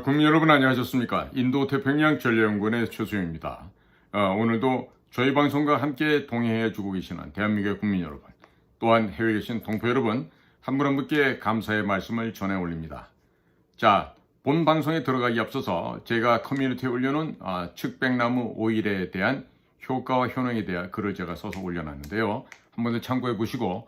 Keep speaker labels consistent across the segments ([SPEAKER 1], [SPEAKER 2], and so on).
[SPEAKER 1] 국민 여러분 안녕하셨습니까? 인도 태평양 전략연구원의 최수영입니다. 오늘도 저희 방송과 함께 동행해 주고 계시는 대한민국의 국민 여러분, 또한 해외에 계신 동포 여러분, 한 분 한 분께 감사의 말씀을 전해 올립니다. 자, 본 방송에 들어가기 앞서서 제가 커뮤니티에 올려놓은 측백나무 오일에 대한 효과와 효능에 대한 글을 제가 써서 올려놨는데요. 한 번 더 참고해 보시고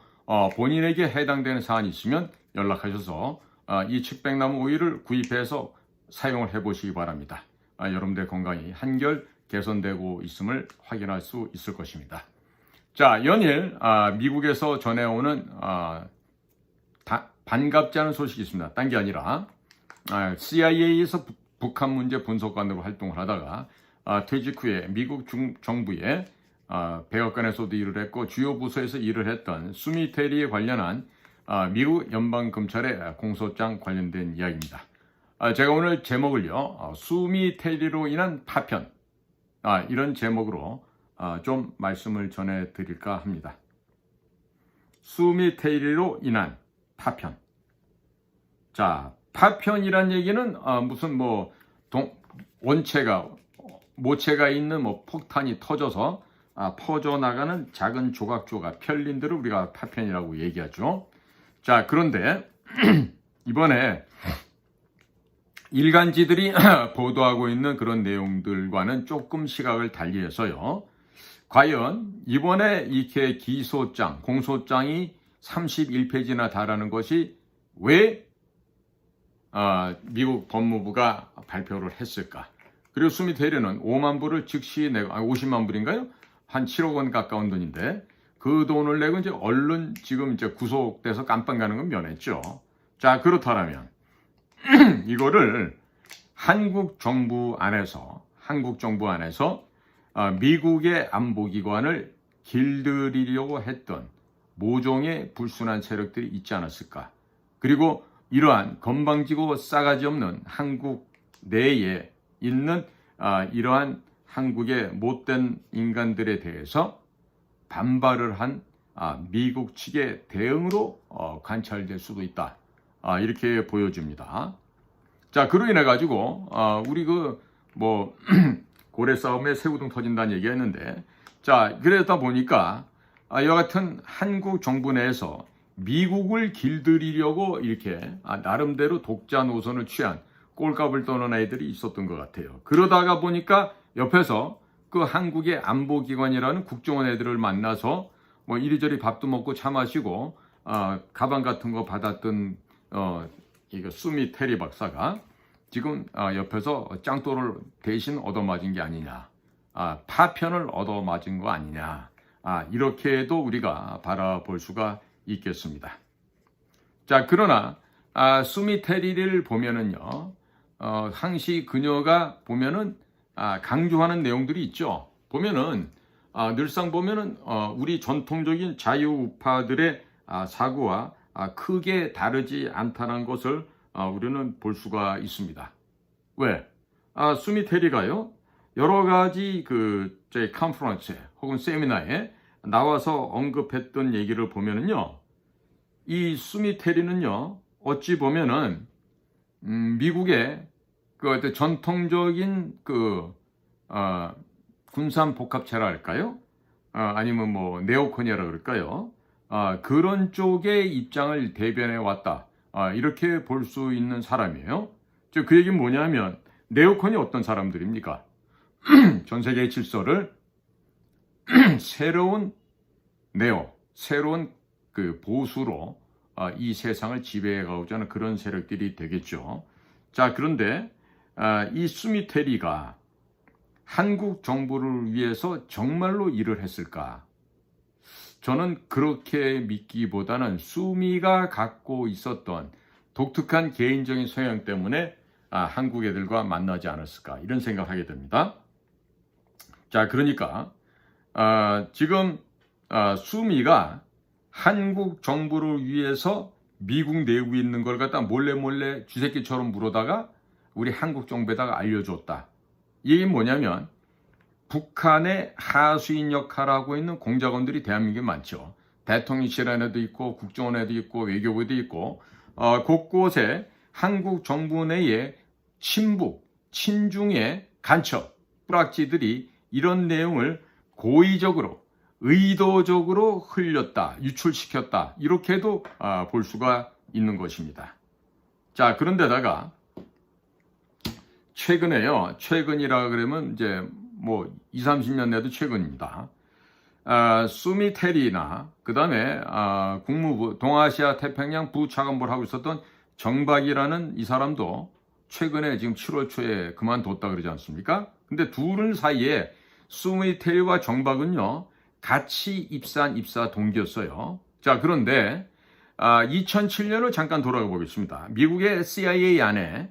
[SPEAKER 1] 본인에게 해당되는 사안이 있으면 연락하셔서 이 측백나무 오일을 구입해서 사용을 해보시기 바랍니다. 여러분들의 건강이 한결 개선되고 있음을 확인할 수 있을 것입니다. 자, 연일 미국에서 전해오는 반갑지 않은 소식이 있습니다. 딴 게 아니라 CIA에서 북한 문제 분석관으로 활동을 하다가 퇴직 후에 미국 정부의 백악관에서도 일을 했고 주요 부서에서 일을 했던 수미 테리에 관련한 미국 연방검찰의 공소장 관련된 이야기입니다. 제가 오늘 제목을요, 수미 테리로 인한 파편, 이런 제목으로 좀 말씀을 전해 드릴까 합니다. 수미 테리로 인한 파편. 자, 파편이란 얘기는 무슨 모체가 있는 폭탄이 터져서 퍼져나가는 작은 조각조각 편린들을 우리가 파편이라고 얘기하죠. 자, 그런데 이번에 일간지들이 보도하고 있는 그런 내용들과는 조금 시각을 달리해서요. 과연 이번에 이렇게 공소장이 31페이지나 달하는 것이 왜 미국 법무부가 발표를 했을까? 그리고 수미 대리는 5만 불을 즉시 내고 50만 불인가요? 한 7억 원 가까운 돈인데 그 돈을 내고 이제 얼른 지금 이제 구속돼서 깜빵 가는 건 면했죠. 자, 그렇다면 이거를 한국 정부 안에서 미국의 안보기관을 길들이려고 했던 모종의 불순한 세력들이 있지 않았을까? 그리고 이러한 건방지고 싸가지 없는 한국 내에 있는 이러한 한국의 못된 인간들에 대해서 반발을 한 미국 측의 대응으로 관찰될 수도 있다. 이렇게 보여집니다. 자, 그로 인해 가지고 우리 고래 싸움에 새우등 터진다는 얘기가 있는데, 자, 그러다 보니까 이와 같은 한국 정부 내에서 미국을 길들이려고 이렇게 나름대로 독자 노선을 취한 꼴값을 떠는 애들이 있었던 것 같아요. 그러다가 보니까 옆에서 그 한국의 안보기관이라는 국정원 애들을 만나서 이리저리 밥도 먹고 차 마시고 가방 같은 거 받았던 이거 수미 테리 박사가 지금 옆에서 짱돌을 대신 얻어맞은 게 아니냐, 파편을 얻어맞은 거 아니냐, 이렇게도 우리가 바라볼 수가 있겠습니다. 자, 그러나 수미 테리를 보면은요, 항시 그녀가 보면은 강조하는 내용들이 있죠. 보면은 늘상 보면은 우리 전통적인 자유우파들의 사고와 크게 다르지 않다는 것을 우리는 볼 수가 있습니다. 왜? 수미 테리가요, 여러 가지 저희 컨퍼런스에 혹은 세미나에 나와서 언급했던 얘기를 보면은요, 이 수미 테리는요, 어찌 보면은 미국의 전통적인 군산 복합체라 할까요? 아니면 네오코니아라 그럴까요? 그런 쪽의 입장을 대변해 왔다. 이렇게 볼 수 있는 사람이에요. 즉, 그 얘기는 뭐냐면, 네오콘이 어떤 사람들입니까? 전 세계의 질서를 새로운 보수로 이 세상을 지배해 가고자 하는 그런 세력들이 되겠죠. 자, 그런데 이 수미 테리가 한국 정부를 위해서 정말로 일을 했을까? 저는 그렇게 믿기보다는 수미가 갖고 있었던 독특한 개인적인 성향 때문에 한국 애들과 만나지 않았을까, 이런 생각하게 됩니다. 자, 그러니까 지금 수미가 한국 정부를 위해서 미국 내부에 있는 걸 갖다 몰래 쥐새끼처럼 물어다가 우리 한국 정부에다가 알려줬다. 이 얘기는 뭐냐면, 북한의 하수인 역할을 하고 있는 공작원들이 대한민국에 많죠. 대통령실 안에도 있고 국정원에도 있고 외교부에도 있고 곳곳에 한국 정부 내에 친북, 친중의 간첩, 뿌락지들이 이런 내용을 고의적으로, 의도적으로 흘렸다, 유출시켰다, 이렇게도 볼 수가 있는 것입니다. 자, 그런데다가 최근에요. 최근이라 그러면 이제 뭐 20, 30년 내도 최근입니다. 수미 테리나 그다음에 국무부 동아시아 태평양 부차관보를 하고 있었던 정박이라는 이 사람도 최근에 지금 7월 초에 그만뒀다 그러지 않습니까? 근데 둘은 사이에 수미 테리와 정박은요 같이 입사한 입사 동기였어요. 자, 그런데 2007년을 잠깐 돌아가 보겠습니다. 미국의 CIA 안에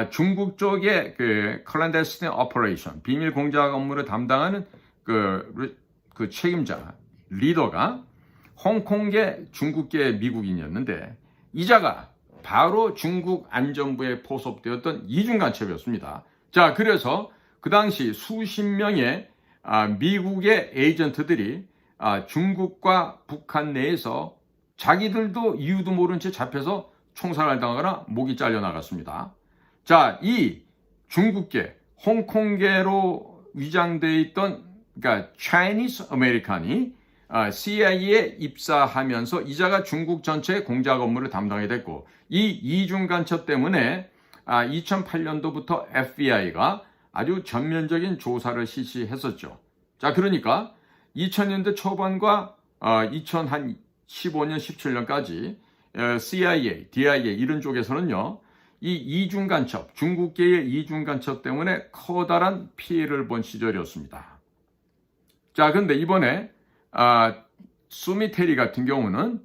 [SPEAKER 1] 중국 쪽의 그 clandestine operation 비밀 공작 업무를 담당하는 그 책임자 리더가 홍콩계 중국계 미국인이었는데 이자가 바로 중국 안전부에 포섭되었던 이중 간첩이었습니다. 자, 그래서 그 당시 수십 명의 미국의 에이전트들이 중국과 북한 내에서 자기들도 이유도 모른 채 잡혀서 총살을 당하거나 목이 잘려 나갔습니다. 자, 이 중국계, 홍콩계로 위장되어 있던 그러니까 Chinese American이 CIA에 입사하면서 이자가 중국 전체의 공작 업무를 담당하게 됐고 이 이중 간첩 때문에 2008년도부터 FBI가 아주 전면적인 조사를 실시했었죠. 자, 그러니까 2000년대 초반과 2015년, 17년까지 CIA, DIA 이런 쪽에서는요. 이 이중 간첩, 중국계의 이중 간첩 때문에 커다란 피해를 본 시절이었습니다. 자, 그런데 이번에 수미 테리 같은 경우는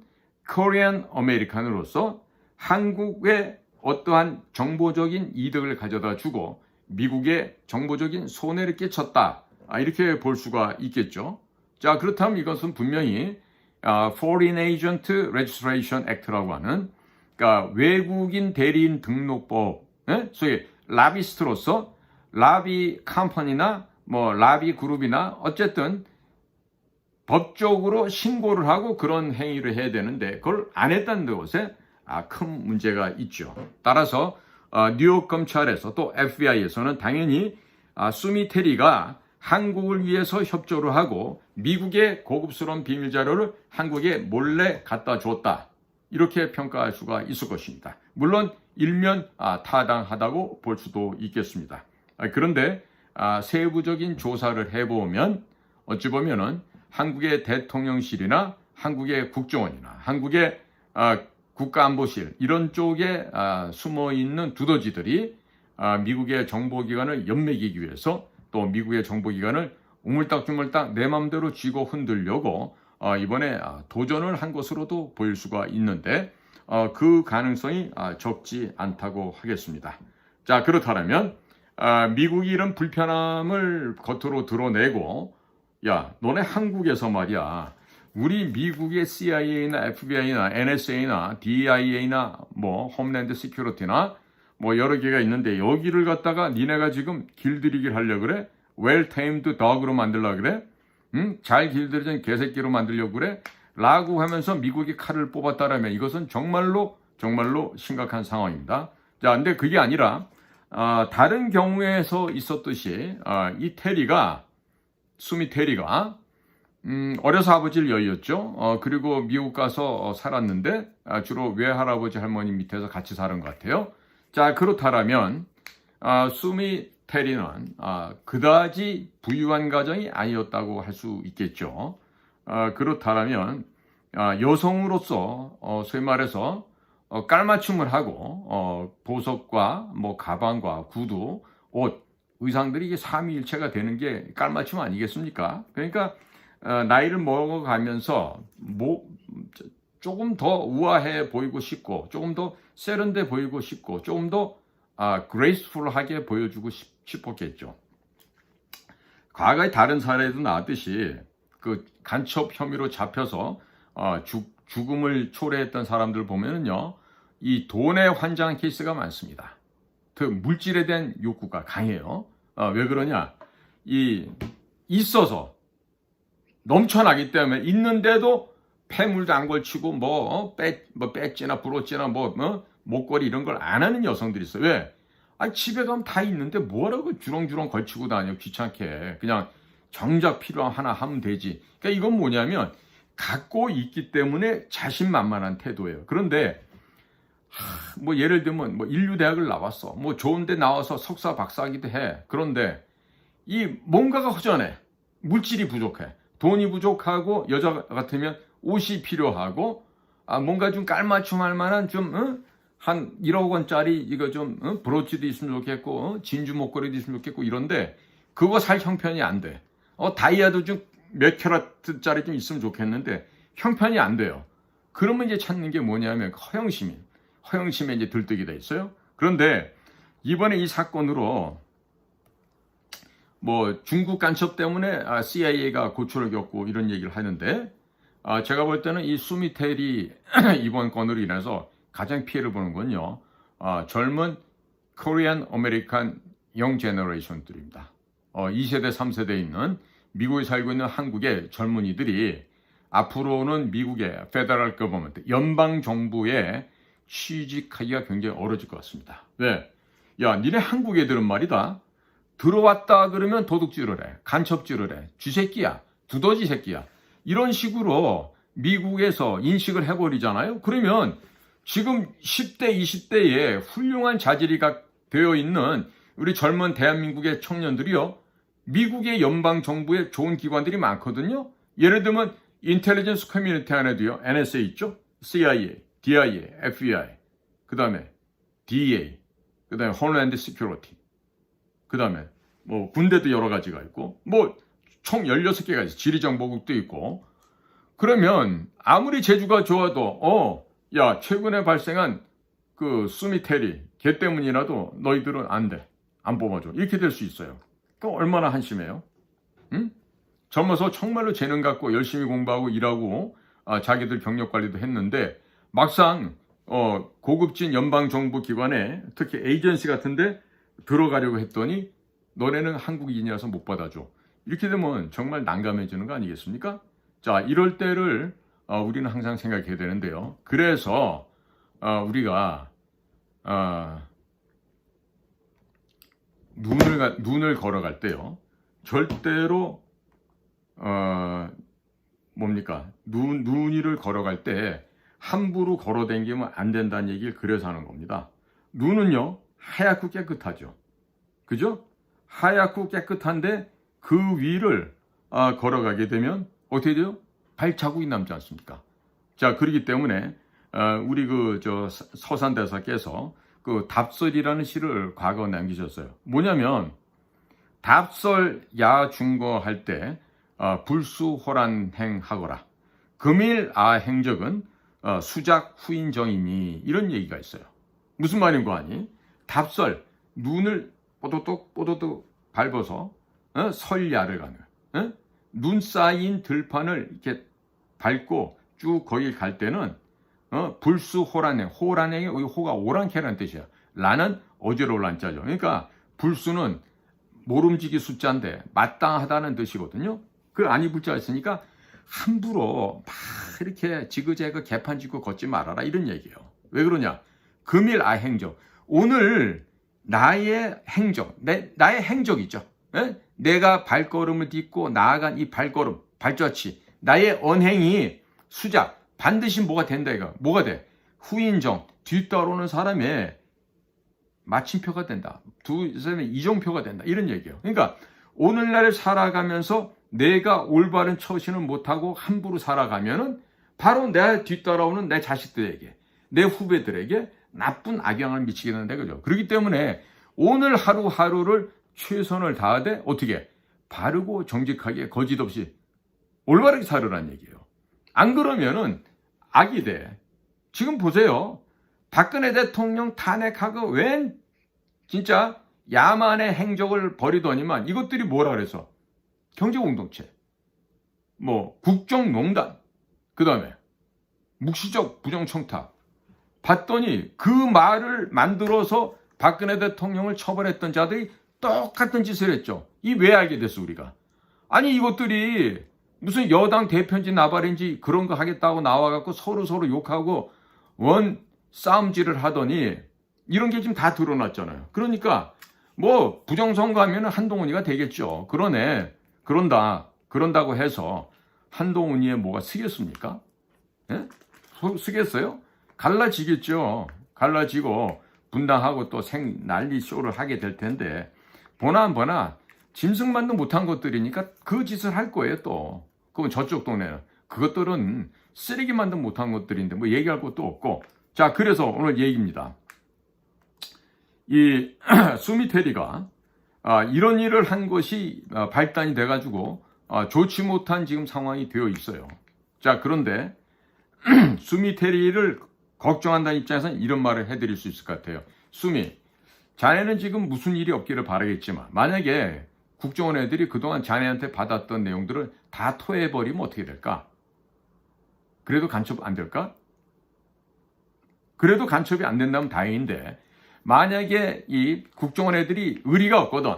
[SPEAKER 1] 코리안 아메리칸으로서 한국에 어떠한 정보적인 이득을 가져다 주고 미국에 정보적인 손해를 끼쳤다. 이렇게 볼 수가 있겠죠. 자, 그렇다면 이것은 분명히 Foreign Agent Registration Act라고 하는 그러니까 외국인 대리인 등록법, 소위 라비스트로서 라비 컴퍼니나 뭐 라비 그룹이나 어쨌든 법적으로 신고를 하고 그런 행위를 해야 되는데 그걸 안 했다는 것에 큰 문제가 있죠. 따라서 뉴욕 검찰에서 또 FBI에서는 당연히 수미 테리가 한국을 위해서 협조를 하고 미국의 고급스러운 비밀 자료를 한국에 몰래 갖다 줬다. 이렇게 평가할 수가 있을 것입니다. 물론 일면 타당하다고 볼 수도 있겠습니다. 그런데 세부적인 조사를 해보면 어찌 보면은 한국의 대통령실이나 한국의 국정원이나 한국의 국가안보실 이런 쪽에 숨어있는 두더지들이 미국의 정보기관을 엿먹이기 위해서 또 미국의 정보기관을 우물딱주물딱 내 맘대로 쥐고 흔들려고 이번에 도전을 한 것으로도 보일 수가 있는데 그 가능성이 적지 않다고 하겠습니다. 자, 그렇다면 미국이 이런 불편함을 겉으로 드러내고 야, 너네 한국에서 말이야 우리 미국의 CIA나 FBI나 NSA나 DIA나 뭐 홈랜드 시큐리티나 뭐 여러 개가 있는데 여기를 갖다가 니네가 지금 길들이기를 하려고 그래? 웰테임드 덕으로 만들려고 그래? 잘 길들여진 개새끼로 만들려고 그래? 라고 하면서 미국이 칼을 뽑았다라면 이것은 정말로 심각한 상황입니다. 자, 근데 그게 아니라 다른 경우에서 있었듯이 이 테리가 수미 테리가 어려서 아버지를 여의었죠. 그리고 미국 가서 살았는데 주로 외할아버지 할머니 밑에서 같이 사는 것 같아요. 자, 그렇다면 수미 테리는 그다지 부유한 가정이 아니었다고 할 수 있겠죠. 그렇다면 여성으로서 소위 말해서 깔맞춤을 하고 보석과 뭐 가방과 구두, 옷, 의상들이 이게 삼위일체가 되는 게 깔맞춤 아니겠습니까? 그러니까 나이를 먹어가면서 조금 더 우아해 보이고 싶고 조금 더 세련돼 보이고 싶고 조금 더 그레이스풀하게 보여주고 싶었겠죠. 과거에 다른 사례도 나왔듯이 그 간첩 혐의로 잡혀서 죽음을 초래했던 사람들 보면은요, 이 돈에 환장한 케이스가 많습니다. 그 물질에 대한 욕구가 강해요. 왜 그러냐? 있어서 넘쳐나기 때문에 있는데도 폐물도 안 걸치고 배지나 브로치나 목걸이 이런 걸 안 하는 여성들이 있어요. 왜? 아, 집에 가면 다 있는데 뭐라고 주렁주렁 걸치고 다녀, 귀찮게. 그냥 정작 필요한 하나 하면 되지. 그러니까 이건 뭐냐면 갖고 있기 때문에 자신만만한 태도예요. 그런데 뭐 예를 들면 뭐 인류대학을 나왔어. 뭐 좋은데 나와서 석사 박사하기도 해. 그런데 이 뭔가가 허전해. 물질이 부족해. 돈이 부족하고 여자 같으면 옷이 필요하고 뭔가 좀 깔맞춤 할 만한 좀 한 1억 원짜리 이거 좀 브로치도 있으면 좋겠고 진주 목걸이도 있으면 좋겠고 이런데 그거 살 형편이 안 돼. 다이아도 좀 몇 캐럿짜리 좀 있으면 좋겠는데 형편이 안 돼요. 그러면 이제 찾는 게 뭐냐면 허영심에 이제 들뜨게 돼 있어요. 그런데 이번에 이 사건으로 뭐 중국 간첩 때문에 CIA가 고초를 겪고 이런 얘기를 하는데 제가 볼 때는 이 수미텔이 이번 건으로 인해서 가장 피해를 보는 건요. 젊은 코리안 아메리칸 영 제너레이션들입니다. 2세대, 3세대에 있는 미국에 살고 있는 한국의 젊은이들이 앞으로는 미국의 페더럴 거버먼트, 연방 정부에 취직하기가 굉장히 어려질 것 같습니다. 왜? 야, 니네 한국 애들은 말이다. 들어왔다 그러면 도둑질을 해. 간첩질을 해. 쥐새끼야. 두더지 새끼야. 이런 식으로 미국에서 인식을 해버리잖아요. 그러면 지금 10대, 20대에 훌륭한 자질이 되어 있는 우리 젊은 대한민국의 청년들이요. 미국의 연방정부에 좋은 기관들이 많거든요. 예를 들면 인텔리전스 커뮤니티 안에도요. NSA 있죠. CIA, DIA, FBI, 그 다음에 DEA, 그 다음에 홈랜드 시큐리티, 그 다음에 뭐 군대도 여러 가지가 있고 뭐 총 16개가 있어. 지리정보국도 있고. 그러면 아무리 제주가 좋아도 야, 최근에 발생한 그 수미테리 걔 때문이라도 너희들은 안 돼. 안 뽑아줘. 이렇게 될 수 있어요. 그 얼마나 한심해요? 응? 젊어서 정말로 재능 갖고 열심히 공부하고 일하고 자기들 경력 관리도 했는데 막상 고급진 연방정부 기관에 특히 에이전시 같은데 들어가려고 했더니 너네는 한국인이라서 못 받아줘. 이렇게 되면 정말 난감해지는 거 아니겠습니까? 자, 이럴 때를 우리는 항상 생각해야 되는데요. 그래서 우리가 눈을 걸어갈 때요. 절대로 눈 위를 걸어갈 때 함부로 걸어다니면 안 된다는 얘기를 그래서 하는 겁니다. 눈은요 하얗고 깨끗하죠. 그죠? 하얗고 깨끗한데 그 위를 걸어가게 되면 어떻게 돼요? 발자국이 남지 않습니까? 자, 그렇기 때문에 우리 서산대사께서 그 답설이라는 시를 과거 남기셨어요. 뭐냐면 답설 야중거 할 때 불수호란행하거라. 금일아 행적은 수작 후인정이니 이런 얘기가 있어요. 무슨 말인 거 아니? 답설 눈을 뽀도독 밟아서 설야를 가는 눈 쌓인 들판을 이렇게 밟고 쭉 거길 갈 때는 불수호란행, 호란행의 호가 오랑캐라는 뜻이야. 라는 어지러울 란자죠. 그러니까 불수는 모름지기 숫자인데 마땅하다는 뜻이거든요. 그 안이 불자가 있으니까 함부로 막 이렇게 지그재그 개판 짚고 걷지 말아라 이런 얘기예요. 왜 그러냐? 금일 아행적. 오늘 나의 행적, 나의 행적이죠. 에? 내가 발걸음을 딛고 나아간 이 발걸음, 발자취, 나의 언행이 수작, 반드시 뭐가 된다 이거. 뭐가 돼? 후인정, 뒤따라오는 사람의 마침표가 된다. 두 사람의 이정표가 된다. 이런 얘기예요. 그러니까 오늘날을 살아가면서 내가 올바른 처신을 못하고 함부로 살아가면은 바로 내 뒤따라오는 내 자식들에게, 내 후배들에게 나쁜 악영향을 미치게 되는데 그죠? 그렇기 때문에 오늘 하루하루를 최선을 다하되 어떻게 바르고 정직하게 거짓 없이 올바르게 살으라는 얘기예요. 안 그러면은 악이 돼. 지금 보세요. 박근혜 대통령 탄핵하고 웬 진짜 야만의 행적을 벌이더니만 이것들이 뭐라 그래서 경제공동체, 뭐 국정농단, 그 다음에 묵시적 부정청탁 봤더니 그 말을 만들어서 박근혜 대통령을 처벌했던 자들이 똑같은 짓을 했죠. 이 왜 알게 됐어 우리가? 아니 이것들이 무슨 여당 대표인지 나발인지 그런 거 하겠다고 나와갖고 서로 욕하고 원 싸움질을 하더니 이런 게 지금 다 드러났잖아요. 그러니까 뭐 부정선거 하면 한동훈이가 되겠죠. 그런다고 해서 한동훈이에 뭐가 쓰겠습니까? 예? 쓰겠어요? 갈라지겠죠. 갈라지고 분당하고 또 난리 쇼를 하게 될 텐데 보나 짐승만도 못한 것들이니까 그 짓을 할 거예요. 또 그건 저쪽 동네는 그것들은 쓰레기만도 못한 것들인데 뭐 얘기할 것도 없고. 자, 그래서 오늘 얘기입니다. 이 수미 테리가 이런 일을 한 것이 발단이 돼가지고 좋지 못한 지금 상황이 되어 있어요. 자, 그런데 수미 테리를 걱정한다는 입장에서는 이런 말을 해드릴 수 있을 것 같아요. 수미, 자네는 지금 무슨 일이 없기를 바라겠지만 만약에 국정원 애들이 그동안 자네한테 받았던 내용들을 다 토해버리면 어떻게 될까? 그래도 간첩 안 될까? 그래도 간첩이 안 된다면 다행인데 만약에 이 국정원 애들이 의리가 없거든,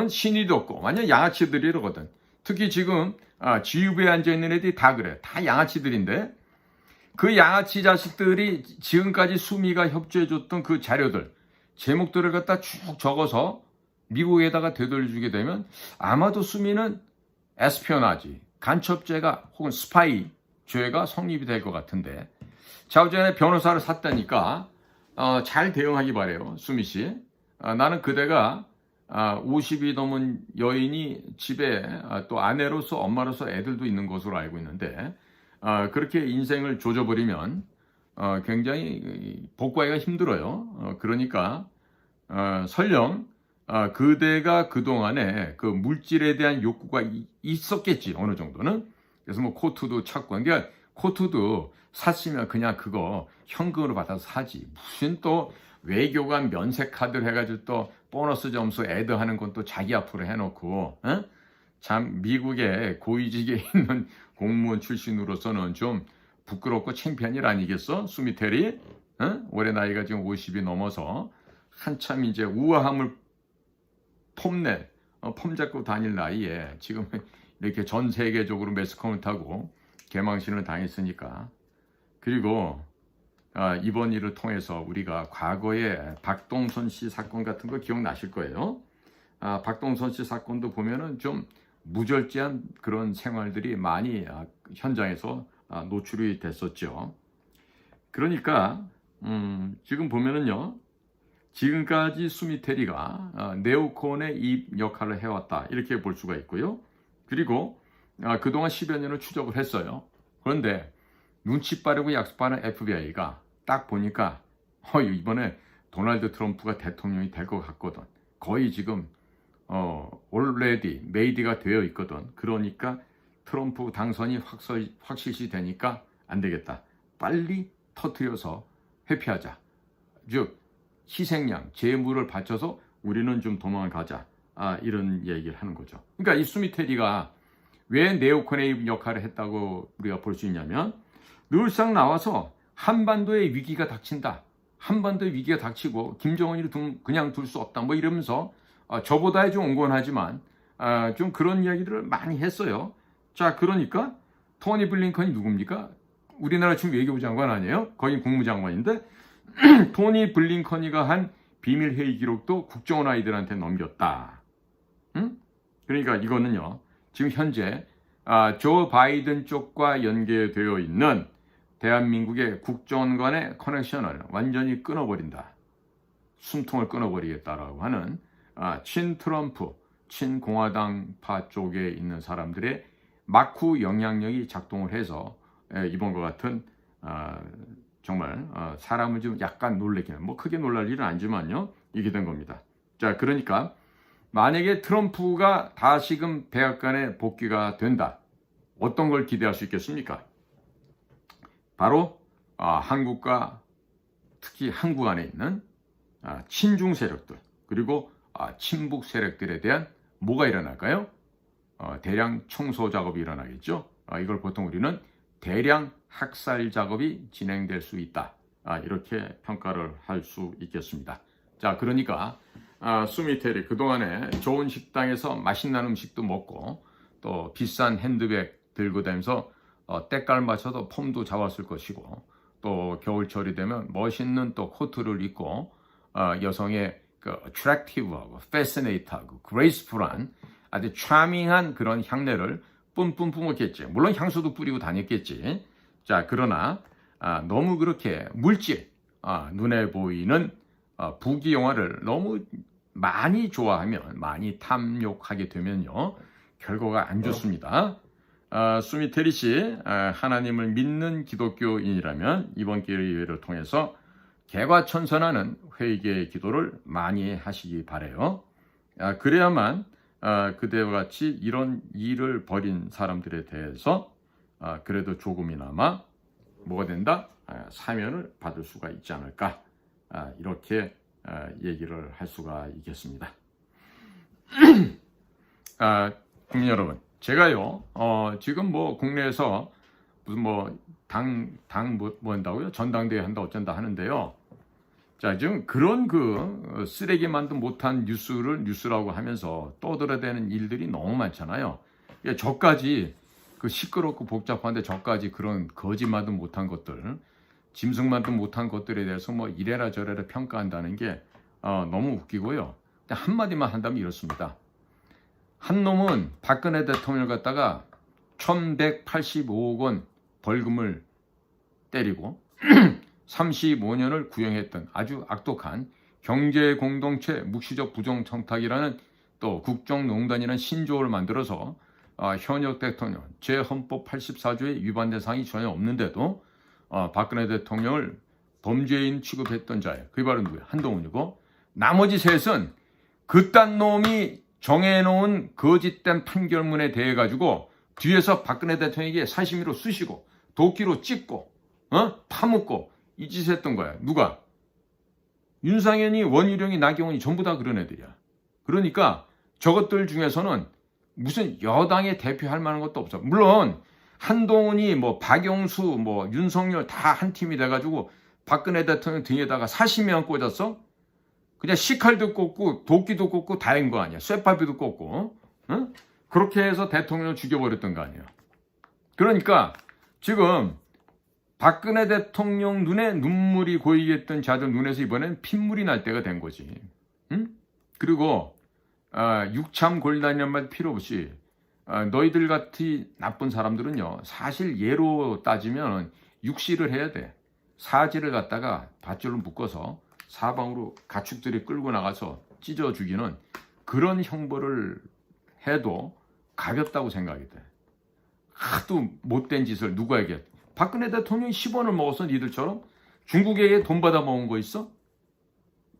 [SPEAKER 1] 신의도 없고 완전 양아치들이거든. 특히 지금 지휘부에 앉아있는 애들이 다 그래. 다 양아치들인데 그 양아치 자식들이 지금까지 수미가 협조해줬던 그 자료들, 제목들을 갖다 쭉 적어서 미국에다가 되돌려주게 되면 아마도 수미는 에스피오나지, 간첩죄가 혹은 스파이 죄가 성립이 될 것 같은데, 자, 어전에 변호사를 샀다니까 잘 대응하기 바래요. 수미 씨. 나는 그대가 50이 넘은 여인이 집에 또 아내로서 엄마로서 애들도 있는 것으로 알고 있는데 그렇게 인생을 조져버리면 굉장히 복구하기가 힘들어요. 그러니까 설령 그대가 그동안에 그 물질에 대한 욕구가 있었겠지, 어느 정도는. 그래서 뭐 코트도 찾고, 그러니까 코트도 샀으면 그냥 그거 현금으로 받아서 사지. 무슨 또 외교관 면세카드를 해가지고 또 보너스 점수 애드하는 건 또 자기 앞으로 해놓고, 참 미국에 고위직에 있는 공무원 출신으로서는 좀 부끄럽고 창피한 일 아니겠어? 수미 테리? 올해 나이가 지금 50이 넘어서 한참 이제 우아함을 폼잡고 다닐 나이에 지금 이렇게 전 세계적으로 매스컴을 개망신을 당했으니까. 그리고 이번 일을 통해서 우리가 과거에 박동선 씨 사건 같은 거 기억나실 거예요. 박동선 씨 사건도 보면은 좀 무절제한 그런 생활들이 많이 현장에서 노출이 됐었죠. 그러니까 지금 보면은요, 지금까지 수미 테리가 네오콘의 이 역할을 해왔다, 이렇게 볼 수가 있고요. 그리고 그동안 10여 년을 추적을 했어요. 그런데 눈치 빠르고 약속 빠른 FBI가 딱 보니까 이번에 도널드 트럼프가 대통령이 될 것 같거든. 거의 지금 already made가 되어 있거든. 그러니까 트럼프 당선이 확실시 되니까 안 되겠다. 빨리 터뜨려서 회피하자. 즉 희생양, 재물을 바쳐서 우리는 좀 도망을 가자. 이런 얘기를 하는 거죠. 그러니까 이 수미 테리가 왜 네오콘의 역할을 했다고 우리가 볼 수 있냐면, 늘상 나와서 한반도의 위기가 닥친다, 한반도의 위기가 닥치고 김정은이를 그냥 둘 수 없다, 뭐 이러면서 저보다 좀 온건하지만 좀 그런 이야기들을 많이 했어요. 자, 그러니까 토니 블링컨이 누굽니까? 우리나라 지금 외교부 장관 아니에요? 거의 국무장관인데 토니 블링컨이가 한 비밀 회의 기록도 국정원 아이들한테 넘겼다. 그러니까 이거는요, 지금 현재 조 바이든 쪽과 연계되어 있는 대한민국의 국정원 간의 커넥션을 완전히 끊어버린다, 숨통을 끊어버리겠다라고 하는 친 트럼프, 친 공화당파 쪽에 있는 사람들의 막후 영향력이 작동을 해서 이번과 같은 정말 사람을 좀 약간 놀래키는, 뭐 크게 놀랄 일은 아니지만요, 이게 된 겁니다. 자, 그러니까 만약에 트럼프가 다시금 백악관에 복귀가 된다, 어떤 걸 기대할 수 있겠습니까? 바로 한국과 특히 한국 안에 있는 친중 세력들, 그리고 친북 세력들에 대한 뭐가 일어날까요? 대량 청소 작업이 일어나겠죠. 이걸 보통 우리는 대량 학살 작업이 진행될 수 있다, 이렇게 평가를 할 수 있겠습니다. 자, 그러니까 수미 테리 그동안에 좋은 식당에서 맛있는 음식도 먹고 또 비싼 핸드백 들고 다니면서 때깔 맞춰서 폼도 잡았을 것이고, 또 겨울철이 되면 멋있는 또 코트를 입고 여성의 그 attractive하고 fascinate하고 graceful한 아주 charming한 그런 향내를 뿜뿜 뿜었겠지. 물론 향수도 뿌리고 다녔겠지. 자, 그러나 너무 그렇게 물질, 눈에 보이는 부귀영화를 너무 많이 좋아하면, 많이 탐욕하게 되면요, 결과가 안 좋습니다. 수미테리 씨, 하나님을 믿는 기독교인이라면 이번 기회를 통해서 개과천선하는 회개의 기도를 많이 하시기 바래요. 그래야만 그대와 같이 이런 일을 벌인 사람들에 대해서 그래도 조금이나마 뭐가 된다? 사면을 받을 수가 있지 않을까? 이렇게 얘기를 할 수가 있겠습니다. 국민 여러분, 제가요 지금 뭐 국내에서 무슨 뭐 뭐 한다고요? 전당대회 한다 어쩐다 하는데요. 자, 지금 그런 그 쓰레기 만도 못한 뉴스라고 하면서 떠들어대는 일들이 너무 많잖아요. 저까지 그 시끄럽고 복잡한데 저까지 그런 거짓말도 못한 것들, 짐승만도 못한 것들에 대해서 뭐 이래라 저래라 평가한다는 게 너무 웃기고요. 한마디만 한다면 이렇습니다. 한 놈은 박근혜 대통령을 갖다가 1185억 원 벌금을 때리고 35년을 구형했던 아주 악독한 경제공동체 묵시적 부정청탁이라는 또 국정농단이라는 신조어를 만들어서 현역 대통령 제헌법 84조에 위반된 사항이 전혀 없는데도 박근혜 대통령을 범죄인 취급했던 자예요. 그게 바로 누구예요? 한동훈이고, 나머지 셋은 그딴 놈이 정해놓은 거짓된 판결문에 대해 가지고 뒤에서 박근혜 대통령에게 사심으로 쑤시고 도끼로 찍고 파묻고 이 짓을 했던 거야. 누가? 윤상현이, 원희룡이, 나경원이 전부 다 그런 애들이야. 그러니까 저것들 중에서는 무슨 여당에 대표할 만한 것도 없어. 물론 한동훈이 뭐 박영수 뭐 윤석열 다 한 팀이 돼가지고 박근혜 대통령 등에다가 사시미만 꽂았어? 그냥 식칼도 꽂고 도끼도 꽂고 다인 거 아니야. 쇠파비도 꽂고. 응? 그렇게 해서 대통령을 죽여버렸던 거 아니에요. 그러니까 지금 박근혜 대통령 눈에 눈물이 고이겠던 자들 눈에서 이번엔 핏물이 날 때가 된 거지. 응? 그리고 육참골단이란 말 필요 없이 너희들 같이 나쁜 사람들은요, 사실 예로 따지면 육시를 해야 돼. 사지를 갖다가 밧줄로 묶어서 사방으로 가축들이 끌고 나가서 찢어 죽이는 그런 형벌을 해도 가볍다고 생각이 돼. 하도 못된 짓을 누구에게. 박근혜 대통령이 10원을 먹었어, 니들처럼? 중국에게 돈 받아 먹은 거 있어?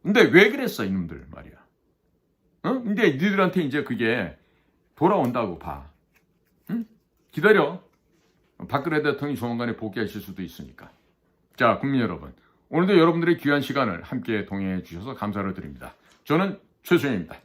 [SPEAKER 1] 근데 왜 그랬어, 이놈들 말이야. 근데 니들한테 이제 그게 돌아온다고 봐. 응? 기다려. 박근혜 대통령이 조만간에 복귀하실 수도 있으니까. 자, 국민 여러분, 오늘도 여러분들의 귀한 시간을 함께 동행해 주셔서 감사를 드립니다. 저는 최수영입니다.